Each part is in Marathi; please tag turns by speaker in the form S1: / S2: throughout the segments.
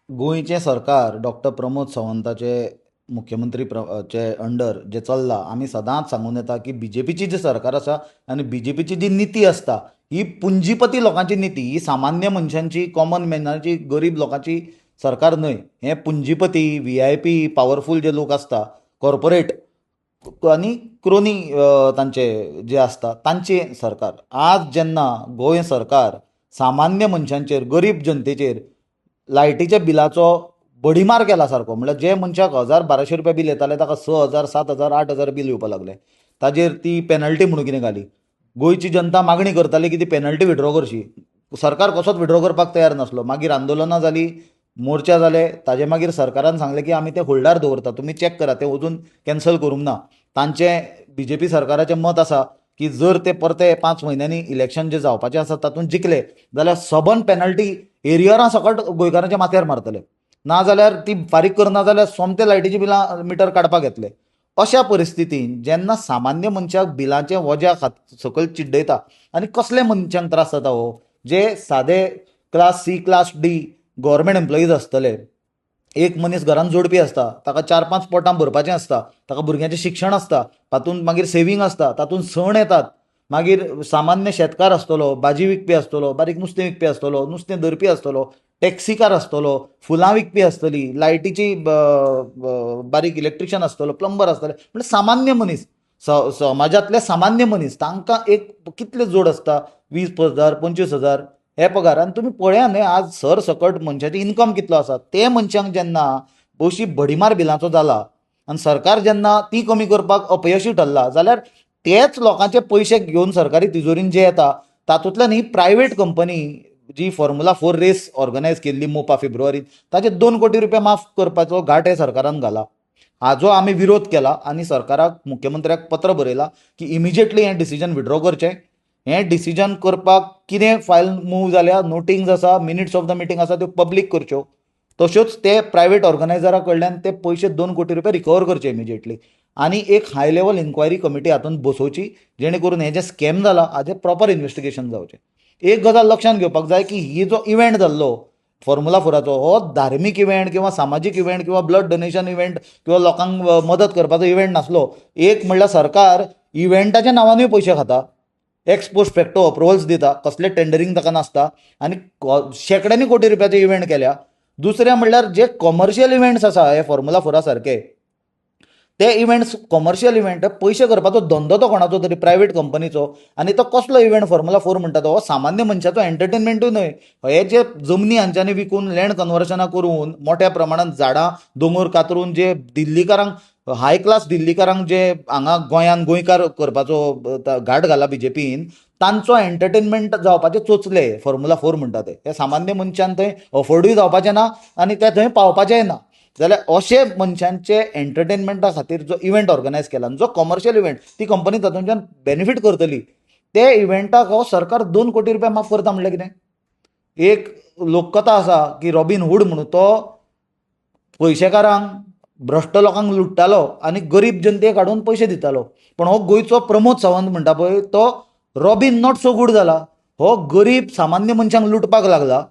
S1: गोंयचें सरकार डॉक्टर प्रमोद सावंताचे मुख्यमंत्री चे अंडर जे चल्लां आमी सदांच सांगून येता की बीजेपीची जी सरकार आसा आनी बीजेपीची जी निती आसता ही पुंजीपती लोकांची निती, ही सामान्य मनशांची, कॉमन मॅनाची, गरीब लोकांची सरकार न्हय. हे पुंजीपती, व्हीआयपी, पॉवरफूल जे लोक आसता, कॉर्पोरेट आनी क्रोनी तांचे जे आसता तांची सरकार. आज जेन्ना गोंय सरकार सामान्य मनशांचेर, गरीब जनतेचेर लायटीच्या बिलाचो बडीमार केला सारको, म्हणल्यार जे मनशाक 1,000-1,200 बिल येताले ताका 6,000, 7,000, 8,000 बिल येवपाक लागले. ताजेर ती पेनल्टी म्हणून कितें घाली. गोंयची जनता मागणी करताली की ती पेनल्टी विड्रॉ करची. सरकार कसोच विड्रॉ करपाक तयार नासलो. मागीर आंदोलनां जालीं, मोर्चा जाले. ताजे मागीर सरकारान सांगलें की आमी ते होल्डार दवरता, तुमी चॅक करा, ते अजून कॅन्सल करूंक ना. तांचें बीजेपी सरकाराचें मत आसा की जर ते परते 5 म्हयन्यांनी इलेक्शन जे जावपाचें आसा तातूंत जिखले जाल्यार सबन पेनल्टी एरियरां सकट गोंयकारांच्या माथ्यार मारतले. नाजाल्यार ती फारीक करना जाल्यार सोमते लायटीची बिलां मिटर काडपाक येतले. अशा परिस्थितीन जेन्ना सामान्य मनशाक बिलांचें वज्या सकयल चिड्डयता, आनी कसले मनशांक त्रास जाता हो, जे सादे class C, class D government employees आसतले. एक मनीस घरान जोडपी आसता, ताका 4-5 पोटां भरपाचें आसता, ताका भुरग्याचें शिक्षण आसता, तातूंत मागीर सेवींग आसता, तातूंत सण येतात. मागीर सामान्य शेतकार आसतलो, भाजी विकपी आसतलो, बारीक नुस्तें विकपी आसतलो, नुस्तें धरपी आसतलो, टॅक्सीकार आसतलो, फुलां विकपी आसतली, लायटीची बारीक इलेक्ट्रिशियन आसतलो, प्लंबर आसतले, म्हणजे सामान्य मनीस, समाजांतले सामान्य मनीस, तांकां एक कितले जोड आसता, 20,000, 25,000 हे पगार. आनी तुमी पळया न्हय आज सरसकट मनशाची इन्कम कितलो आसा. ते मनशांक जेन्ना अशी भडीमार बिलांचो जाला आनी सरकार जेन्ना ती कमी करपाक अपयशी ठरला, जाल्यार तेच लोकांचे पयशे घेवन सरकारी तिजोरीन जे येता तातूंतल्यान ही प्रायवेट कंपनी जी फॉर्म्युला 4 रेस ऑर्गनायज केल्ली मोपा फेब्रुवारींत, ताचे 2 कोटी रुपया माफ करपाचो घाट हे सरकारान घाला. हाजो आमी विरोध केला आनी सरकाराक, मुख्यमंत्र्याक पत्र बरयलां की इमिजिएटली हें डिसिजन विड्रॉ करचें. हें डिसिजन करपाक कितें फायल मूव जाल्या, नोटींग्स आसा, मिनिट्स ऑफ द मिटींग आसा, त्यो पब्लीक करच्यो. तश्योच ते प्रायवेट ऑर्गनायझरा कडल्यान ते पयशे 2 कोटी रुपया रिकवर करचे इमिजिएटली. आनी एक हाय लेवल इन्क्वायरी कमिटी हातूंत बसोवची, जेणे करून हे जे स्कॅम जाला हाजें प्रॉपर इन्व्हेस्टिगेशन जावचें. एक गजाल लक्षांत घेवपाक जाय की ही जो इव्हेंट जाल्लो फॉर्म्युला 4चो, हो धार्मीक इव्हेंट किंवा सामाजीक इव्हेंट किंवा ब्लड डोनेशन इव्हेंट किंवा लोकांक मदत करपाचो इव्हेंट नासलो. एक म्हणल्यार सरकार इव्हेंटाच्या नांवानूय पयशे खाता, एक्स पोस्ट फॅक्टो अप्रुवल्स दिता, कसले टेंडरींग ताका नासता, आनी शेकड्यांनी कोटी रुपयाचे इव्हेंट केल्या. दुसरें म्हणल्यार जे कमर्शियल इव्हेंट्स आसा हे फॉर्म्युला 4 सारके, ते इव्हेंट्स, कमर्शियल इव्हेंट, पयशे करपाचो धंदो तो कोणाचो तरी प्रायवेट कंपनीचो. आनी तो कसलो इव्हेंट फॉर्म्युला 4 म्हणटा तो, हो सामान्य मनशाचो एंटरटेनमेंटूय न्हय. हे जे जमनी हांच्यांनी विकून लँड कन्वर्शनां करून मोठ्या प्रमाणांत झाडां दोंगर कातरून जे दिल्लीकारांक, हाय क्लास दिल्लीकारांक जे हांगा गोंयान गोंयकार करपाचो घाट घाला बीजेपीन, तांचो एंटरटेनमेंट जावपाचे चोचले फॉर्म्युला 4 म्हणटा ते. हे सामान्य मनशान थंय अफोर्डूय जावपाचें ना आनी ते थंय पावपाचेंय ना. जाल्यार अशे मनशांचे एंटरटेनमेंटा खातीर जो इव्हेंट ऑर्गनायज केला, जो कमर्शियल इव्हेंट, ती कंपनी तातूंतल्यान बेनिफीट करतली. ते इव्हेंटाक हो सरकार 2 कोटी रुपया माफ करता म्हणल्यार कितें. एक लोककथा आसा की रॉबिन हूड म्हणून, तो पयशेकारांक, भ्रश्ट लोकांक लुट्टालो आनी गरीब जनतेक हाडून पयशे दितालो. पण हो गोंयचो प्रमोद सावंत म्हणटा पळय, तो रॉबिन नॉट सो गूड जाला. हो गरीब सामान्य मनशांक लुटपाक लागला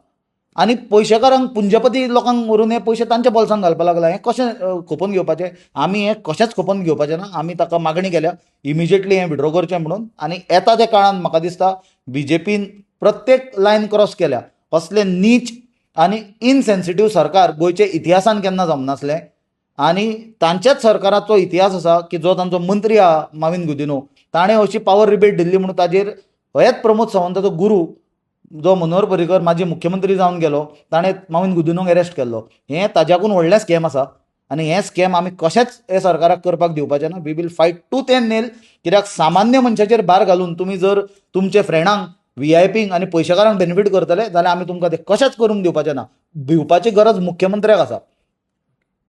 S1: आनी पयशेकारांक, पुंजपती लोकांक व्हरून हे पयशे तांच्या बोल्सांत घालपाक लागला. हें कशें खपोवन घेवपाचें. आमी हें कशेंच खपोवन घेवपाचें ना. आमी ताका मागणी केल्या इमिजिएटली हें विड्रॉ करचें म्हणून. आनी येता त्या काळान म्हाका दिसता बीजेपीन प्रत्येक लायन क्रॉस केल्या. असले नीच आनी इनसेन्सिटीव सरकार गोंयच्या इतिहासान केन्ना जमनासलें. आनी तांच्याच सरकाराचो इतिहास आसा की जो तांचो मंत्री आहा माविन गुदिन्हो, ताणें अशी पावर रिबेट दिल्ली म्हणून ताजेर हेच प्रमोद सावंताचो गुरू जो मनोहर पर्रीकर माजी मुख्यमंत्री जावन गेलो, ताणें माविन गुदिन्होक अरेस्ट केल्लो. हें ताज्याकून व्हडलें स्कॅम आसा आनी हें स्कॅम आमी कशेंच हे सरकाराक करपाक दिवपाचें ना. We will fight tooth and nail. कित्याक सामान्य मनशाचेर भार घालून तुमी जर तुमचे फ्रेंडांक, व्हीआयपींक आनी पयशेकारांक बेनिफीट करतले जाल्यार आमी तुमकां ते कशेंच करूंक दिवपाचें ना. भिवपाची गरज मुख्यमंत्र्याक आसा.